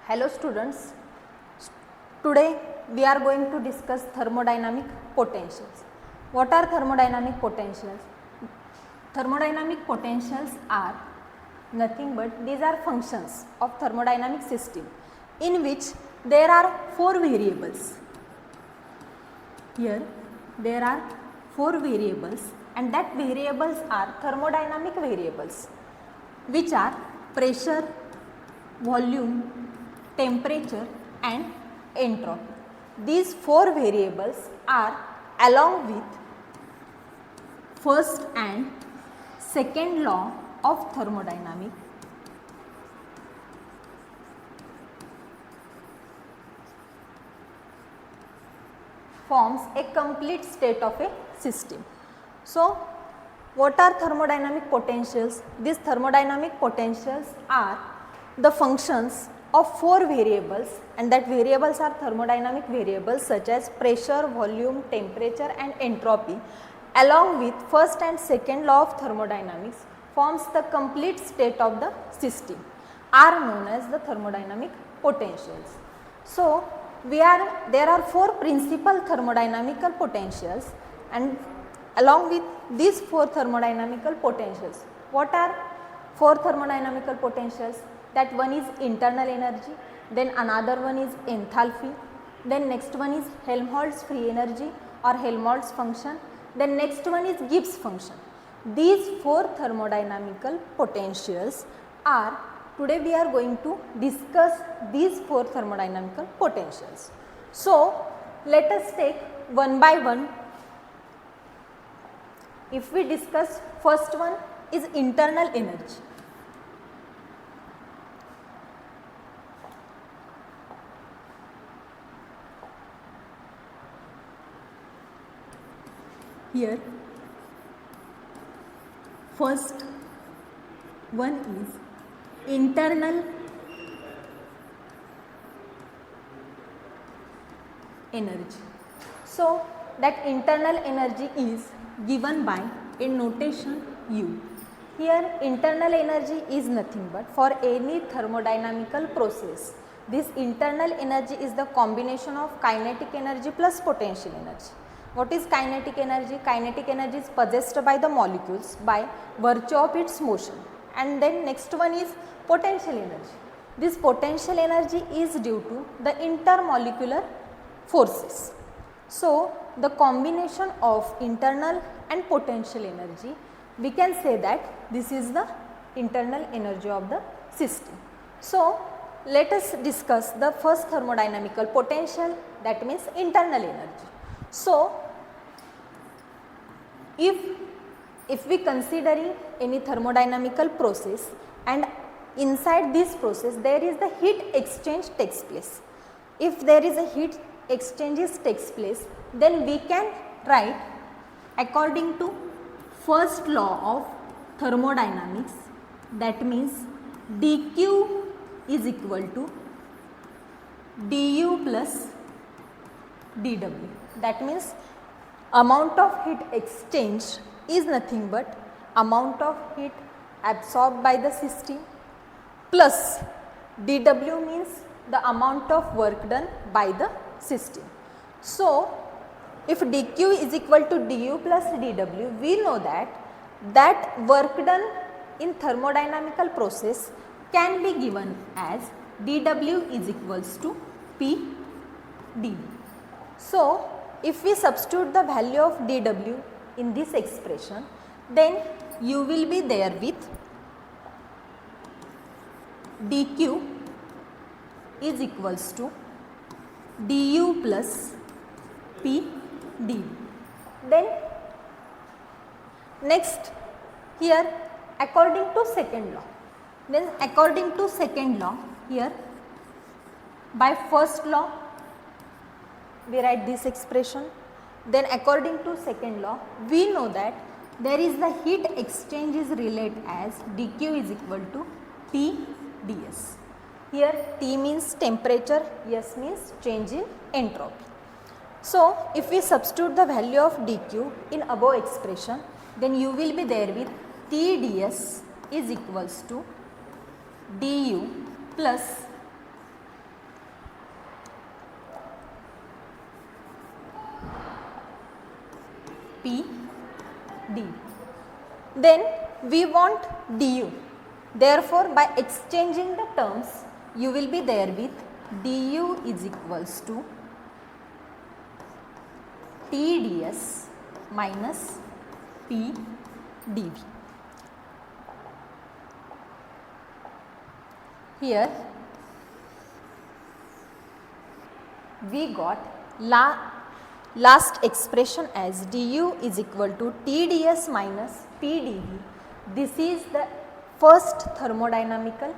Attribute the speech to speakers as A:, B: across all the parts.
A: Hello students, today we are going to discuss thermodynamic potentials. What are thermodynamic potentials? Thermodynamic potentials are nothing but these are functions of thermodynamic system in which there are 4 variables. Here there are 4 variables and that variables are thermodynamic variables which are pressure, volume, temperature and entropy. These 4 variables are along with first and second law of thermodynamic forms a complete state of a system. So, what are thermodynamic potentials? These thermodynamic potentials are the functions of 4 variables and that variables are thermodynamic variables such as pressure, volume, temperature and entropy along with first and second law of thermodynamics forms the complete state of the system are known as the thermodynamic potentials. So, there are 4 principal thermodynamical potentials and along with these 4 thermodynamical potentials. What are 4 thermodynamical potentials? That one is internal energy, then another one is enthalpy, then next one is Helmholtz free energy or Helmholtz function, then next one is Gibbs function. These 4 thermodynamical potentials are, today we are going to discuss these 4 thermodynamical potentials. So, let us take one by one. If we discuss first one is internal energy. Here first one is internal energy. So, that internal energy is given by a notation U. Here internal energy is nothing but for any thermodynamical process. This internal energy is the combination of kinetic energy plus potential energy. What is kinetic energy? Kinetic energy is possessed by the molecules by virtue of its motion. And then next one is potential energy. This potential energy is due to the intermolecular forces. So, the combination of internal and potential energy, we can say that this is the internal energy of the system. So, let us discuss the first thermodynamical potential, that means internal energy. So, if we considering any thermodynamical process and inside this process there is the heat exchange takes place. If there is a heat exchanges takes place, then we can write according to first law of thermodynamics, that means dq is equal to du plus dw. That means amount of heat exchange is nothing but amount of heat absorbed by the system plus dw means the amount of work done by the system. So, if dq is equal to du plus dw, we know that work done in thermodynamical process can be given as dw is equals to p dv. So, if we substitute the value of dw in this expression, then you will be there with dq is equals to du plus p dv. Then next here according to second law, then according to second law here by first law we write this expression, then according to second law we know that there is the heat exchange is related as dq is equal to T ds. Here T means temperature, S means change in entropy. So, if we substitute the value of dq in above expression, then you will be there with T ds is equals to du plus P d. Then we want du. Therefore, by exchanging the terms, you will be there with du is equals to T ds minus P dv. Here we got last expression as du is equal to T ds minus P dv. This is the first thermodynamical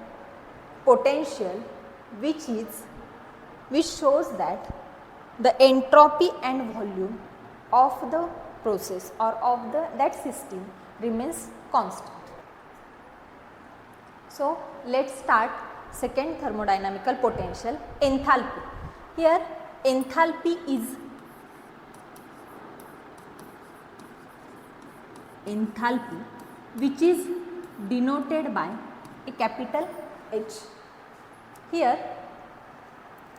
A: potential which shows that the entropy and volume of the process or of that system remains constant. So let's start second thermodynamical potential, enthalpy. Here enthalpy is which is denoted by a capital H. Here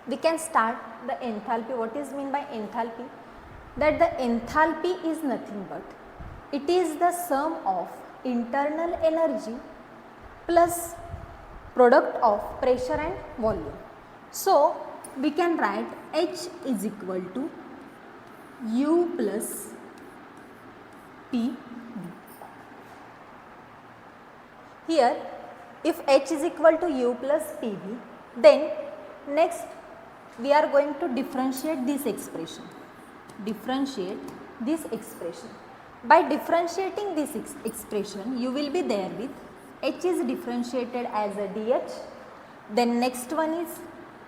A: we can start the enthalpy. What is meant by enthalpy? That the enthalpy is nothing but it is the sum of internal energy plus product of pressure and volume. So we can write H is equal to U plus P. Here if H is equal to U plus PV, then next we are going to differentiate this expression. By differentiating this expression, you will be there with H is differentiated as a dH, then next one is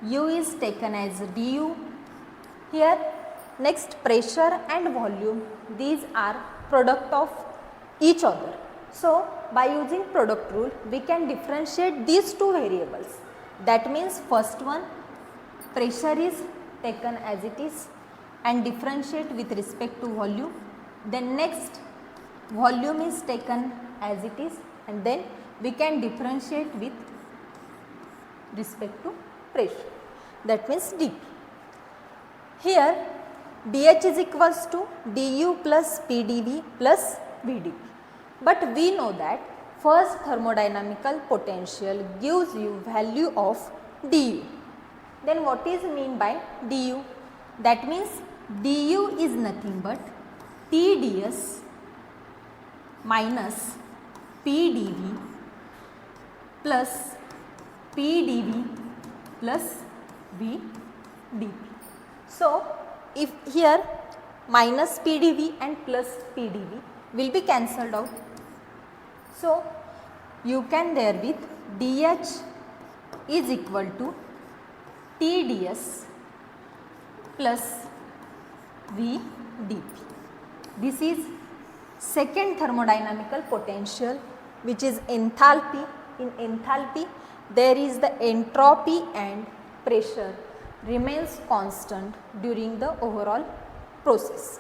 A: U is taken as a du. Here next pressure and volume, these are product of each other. So by using product rule, we can differentiate these two variables. That means first one, pressure is taken as it is and differentiate with respect to volume. Then next, volume is taken as it is and then we can differentiate with respect to pressure. That means dP. Here dH is equals to du plus Pdv plus Vdp. But we know that first thermodynamical potential gives you value of du. Then what is mean by du? That means du is nothing but T ds minus P dv plus P dv plus V dp. So if here minus P dv and plus P dv will be cancelled out. So you can there with dH is equal to T ds plus V dp. This is second thermodynamical potential which is enthalpy. In enthalpy there is the entropy and pressure remains constant during the overall process.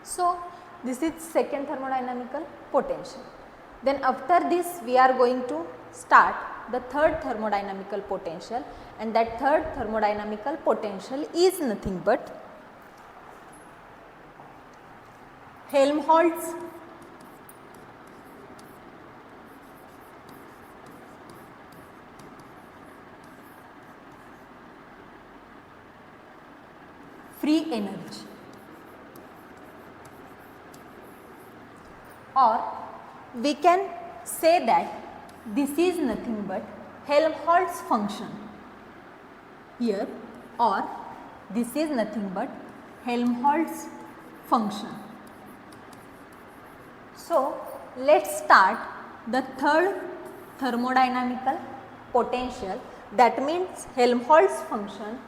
A: So this is second thermodynamical potential. Then after this we are going to start the third thermodynamical potential, and that third thermodynamical potential is nothing but Helmholtz free energy, or we can say that this is nothing but Helmholtz function here, or this is nothing but Helmholtz function. So let's start the third thermodynamical potential, that means Helmholtz function,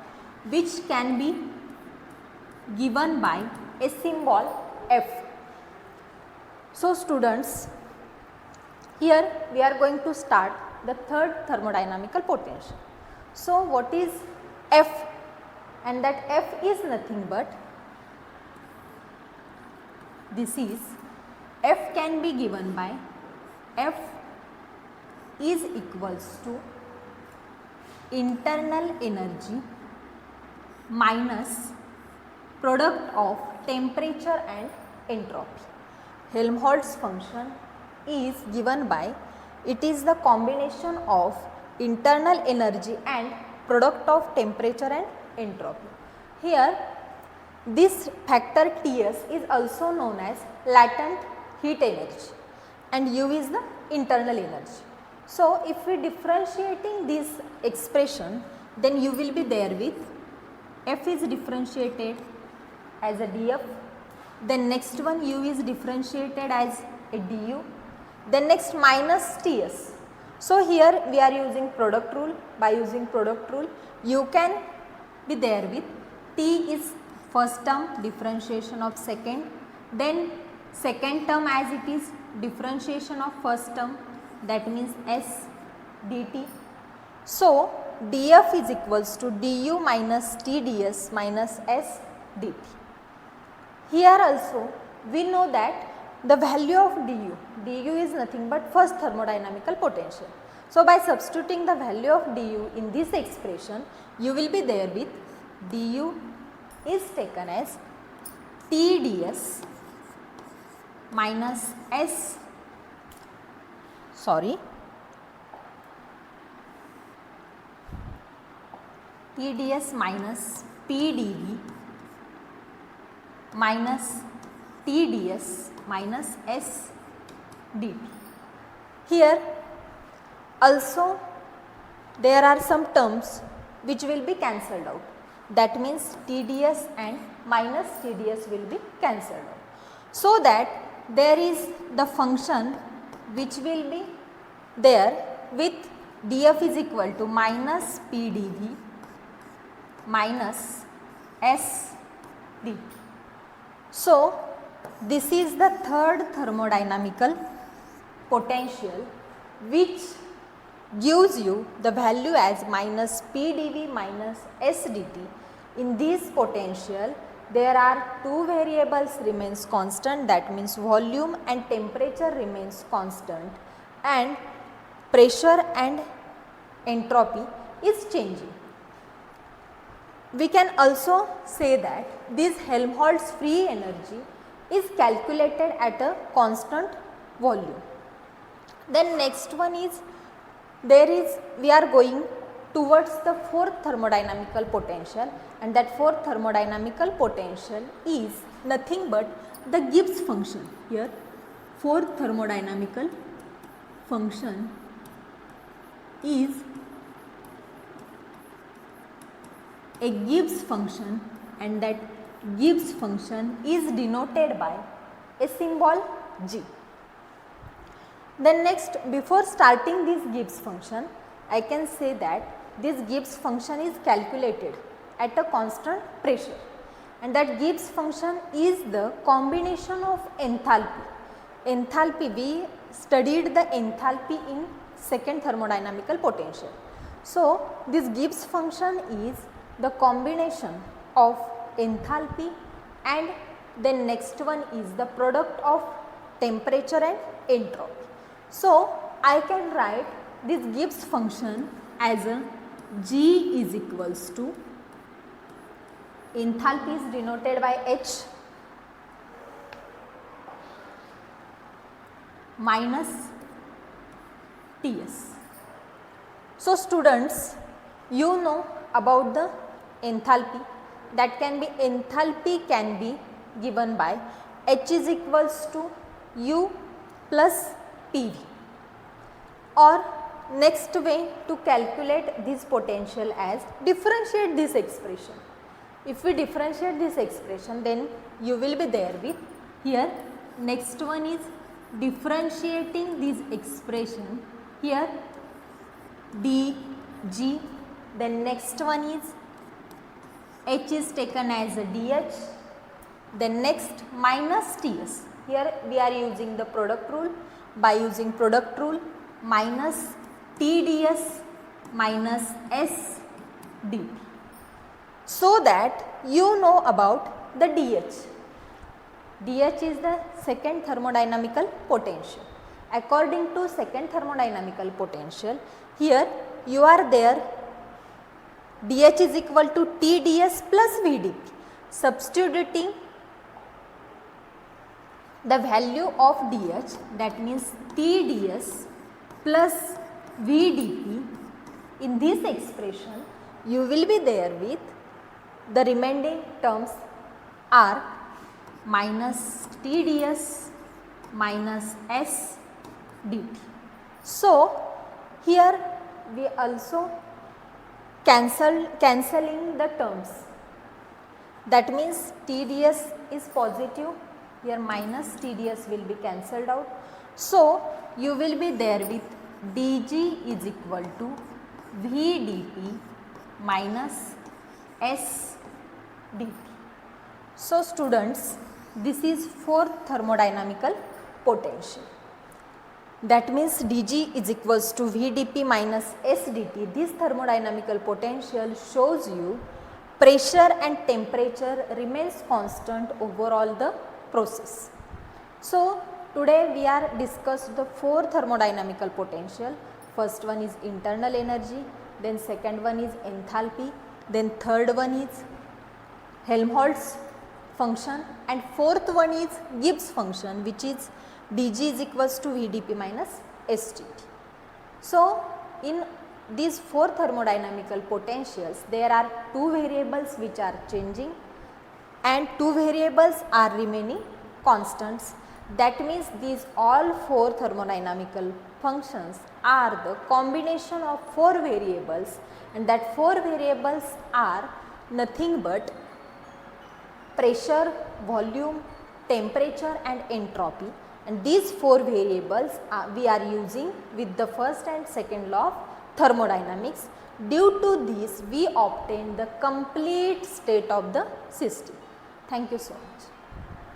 A: which can be given by a symbol F. So students, here we are going to start the third thermodynamical potential. So what is F? And that F is nothing but, this is, F can be given by F is equals to internal energy minus product of temperature and entropy. Helmholtz function is given by, it is the combination of internal energy and product of temperature and entropy. Here this factor Ts is also known as latent heat energy and U is the internal energy. So if we differentiating this expression, then you will be there with F is differentiated as a dF, then next one U is differentiated as a du, then next minus Ts. So here we are using product rule. By using product rule, you can be there with T is first term, differentiation of second, then second term as it is differentiation of first term, that means S dt. So dF is equals to du minus T ds minus S dt. Here also we know that the value of du is nothing but first thermodynamical potential. So by substituting the value of du in this expression, you will be there with du is taken as T ds minus S, T ds minus P dv minus T ds minus S dt. Here also there are some terms which will be cancelled out. That means TDS and minus TDS will be cancelled out. So that there is the function which will be there with dF is equal to minus PdV minus S dt. So this is the third thermodynamical potential which gives you the value as minus PdV minus S dt. In this potential there are two variables remains constant, that means volume and temperature remains constant and pressure and entropy is changing. We can also say that this Helmholtz free energy is calculated at a constant volume. Then next one is, we are going towards the fourth thermodynamical potential, and that fourth thermodynamical potential is nothing but the Gibbs function. Here fourth thermodynamical function is a Gibbs function, and that Gibbs function is denoted by a symbol G. Then next, before starting this Gibbs function, I can say that this Gibbs function is calculated at a constant pressure, and that Gibbs function is the combination of enthalpy. Enthalpy, we studied the enthalpy in second thermodynamical potential. So this Gibbs function is the combination of enthalpy, and then next one is the product of temperature and entropy. So I can write this Gibbs function as a G is equals to, enthalpy is denoted by H minus Ts. So students, you know about the enthalpy, enthalpy can be given by H is equals to U plus PV, or next way to calculate this potential as differentiate this expression. If we differentiate this expression, then you will be there with, here next one is differentiating this expression, here dg, then next one is H is taken as a dH, then next minus Ts. Here we are using the product rule. By using product rule, minus TdS minus S dt. So that you know about the dH. dH is the second thermodynamical potential. According to second thermodynamical potential, here you are there, dH is equal to TdS plus VdP. Substituting the value of dH, that means TdS plus VdP, in this expression you will be there with the remaining terms are minus TdS minus S dt. So, here we also cancelling the terms, that means TdS is positive, here minus TdS will be cancelled out. So, you will be there with dG is equal to VdP minus S dt. So, students, this is for thermodynamical potential. That means dG is equals to VdP minus S dt. This thermodynamical potential shows you pressure and temperature remains constant overall the process. So, today we are discussed the four thermodynamical potential. First one is internal energy, then second one is enthalpy, then third one is Helmholtz function, and fourth one is Gibbs function, which is dG is equals to VdP minus S dt. So, in these four thermodynamical potentials, there are two variables which are changing and two variables are remaining constants. That means these all four thermodynamical functions are the combination of four variables, and that four variables are nothing but pressure, volume, temperature and entropy, and these four variables we are using with the first and second law of thermodynamics. Due to this we obtain the complete state of the system. Thank you so much.